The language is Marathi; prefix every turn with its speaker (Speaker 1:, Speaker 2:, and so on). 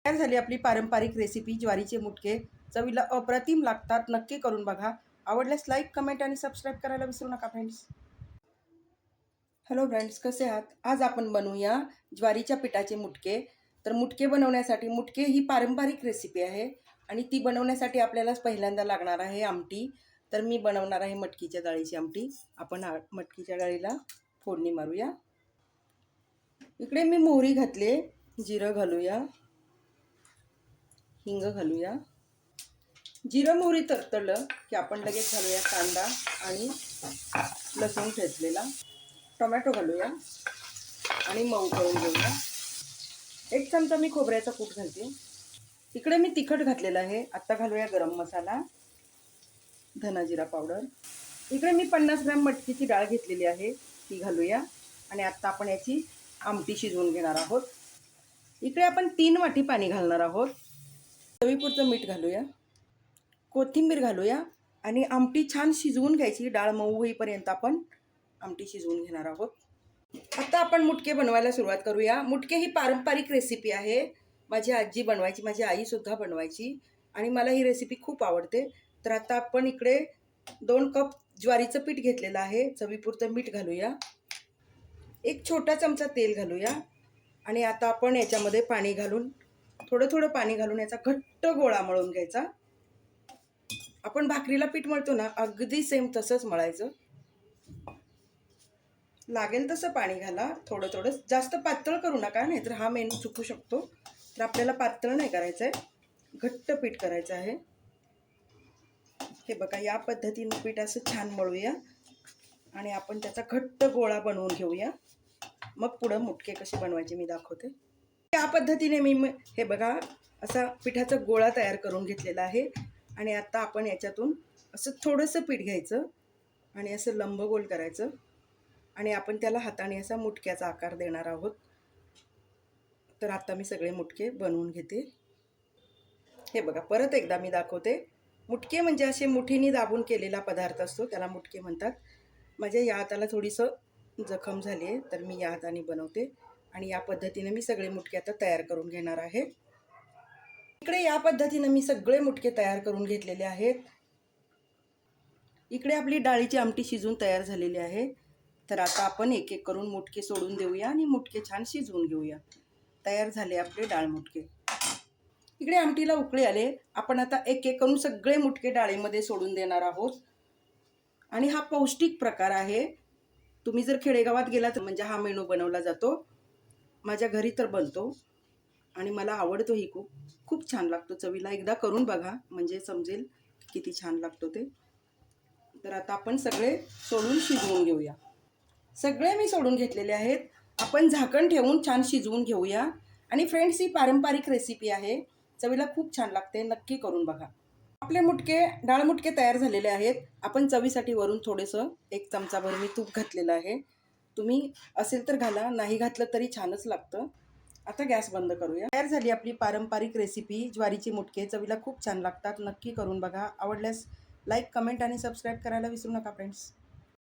Speaker 1: तयार झाली आपली पारंपरिक रेसिपी ज्वारीचे मुटके. चवीला अप्रतिम लागतात. नक्की करून बघा. आवडल्यास लाईक, कमेंट आणि सबस्क्राईब करायला विसरू नका फ्रेंड्स. हॅलो फ्रेंड्स, कसे आहात? आज आपण बनवूया ज्वारीच्या पिठाचे मुटके. तर मुटके बनवण्यासाठी, मुटके ही पारंपरिक रेसिपी आहे आणि ती बनवण्यासाठी आपल्याला पहिल्यांदा लागणार आहे आमटी. तर मी बनवणार आहे मटकीच्या डाळीची आमटी. आपण मटकीच्या डाळीला फोडणी मारूया. इकडे मी मोहरी घातले, जिरं घालूया, हिंग घालूया. जिरं मोहरी तडतडलं की आपण लगेच घालूया कांदा आणि लसूण ठेचलेला. टोमॅटो घालूया आणि मऊ करून घेऊया. 1 चमचा मी खोबऱ्याचा कूट घालते. इकडे मी तिखट घातलेलं आहे. आता घालूया गरम मसाला, धना जिरा पावडर. इकडे मी 50 ग्रॅम मटकीची डाळ घेतलेली आहे, ती घालूया. आणि आता आपण याची आमटी शिजवून घेणार आहोत. इकडे आपण 3 वाटी पाणी घालणार आहोत. चवीपुरतं मीठ घालूया, कोथिंबीर घालूया आणि आमटी छान शिजवून घ्यायची. डाळ मऊ होईपर्यंत आपण आमटी शिजवून घेणार आहोत. आता आपण मुटके बनवायला सुरुवात करूया. मुटके ही पारंपरिक रेसिपी आहे. माझी आजी बनवायची, माझी आईसुद्धा बनवायची आणि मला ही रेसिपी खूप आवडते. तर आता आपण इकडे 2 कप ज्वारीचं पीठ घेतलेलं आहे. चवीपुरतं मीठ घालूया, 1 छोटा चमचा तेल घालूया आणि आता आपण याच्यामध्ये पाणी घालून, थोडं थोडं पाणी घालून याचा घट्ट गोळा मळून घ्यायचा. आपण भाकरीला पीठ मळतो ना, अगदी सेम तसंच मळायचं. लागेल तसं पाणी घाला, थोडं थोडं. जास्त पातळ करू नका, नाहीतर हा मेनू चुकू शकतो. तर आपल्याला पातळ नाही करायचं आहे, घट्ट पीठ करायचं आहे. हे बघा, या पद्धतीने पीठ असं छान मळूया आणि आपण त्याचा घट्ट गोळा बनवून घेऊया. मग पुढं मुटके कसे बनवायचे मी दाखवते. या पद्धतीने मी हे बघा असा पिठाचा गोळा तयार करून घेतलेला आहे. आणि आता आपण याच्यातून असं थोडंसं पीठ घ्यायचं आणि असं लंबगोल करायचं आणि आपण त्याला हाताने असा मुटक्याचा आकार देणार आहोत. तर आता मी सगळे मुटके बनवून घेते. हे बघा, परत एकदा मी दाखवते. मुटके म्हणजे असे मुठीने दाबून केलेला पदार्थ असतो, त्याला मुटके म्हणतात. माझ्या या हाताला थोडीसं जखम झाली आहे, तर मी या हाताने बनवते आणि या पद्धतीने मी सगळे मुटके आता तयार करून घेणार आहे. इकडे या पद्धतीने मी सगळे मुटके तयार करून घेतलेले आहेत. इकडे आपली डाळीची आमटी शिजून तयार झालेली आहे. तर आता आपण एक एक करून मुटके सोडून देऊया आणि मुटके छान शिजवून घेऊया. तयार झाले आपले डाळ मुटके. इकडे आमटीला उकळी आले. आपण आता एक एक करून सगळे मुटके डाळीमध्ये सोडून देणार आहोत. आणि हा पौष्टिक प्रकार आहे. तुम्ही जर खेडेगावात गेला तर म्हणजे हा मेनू बनवला जातो. माझ्या घरी तर बनतो आणि मला आवडतो ही खूप. खूप छान लागतो चवीला. एकदा करून बघा म्हणजे समजेल किती छान लागतो ते. तर आता आपण सगळे सोडून शिजवून घेऊया. सगळे मी सोडून घेतलेले आहेत. आपण झाकण ठेवून छान शिजवून घेऊया. आणि फ्रेंड्स, ही पारंपरिक रेसिपी आहे, चवीला खूप छान लागते. नक्की करून बघा. आपले मुटके, डाळ मुटके तयार झालेले आहेत. आपण चवीसाठी वरून थोडंसं 1 चमचाभर मी तूप घातलेलं आहे. तुम्ही असेल तर घाला, नाही घातलं तरी छानच लागतं. आता गॅस बंद करूया. तयार झाली आपली पारंपरिक रेसिपी ज्वारीचे मुटके. चवीला खूप छान लागतात. नक्की करून बघा. आवडल्यास लाईक, कमेंट आणि सबस्क्राईब करायला विसरू नका फ्रेंड्स.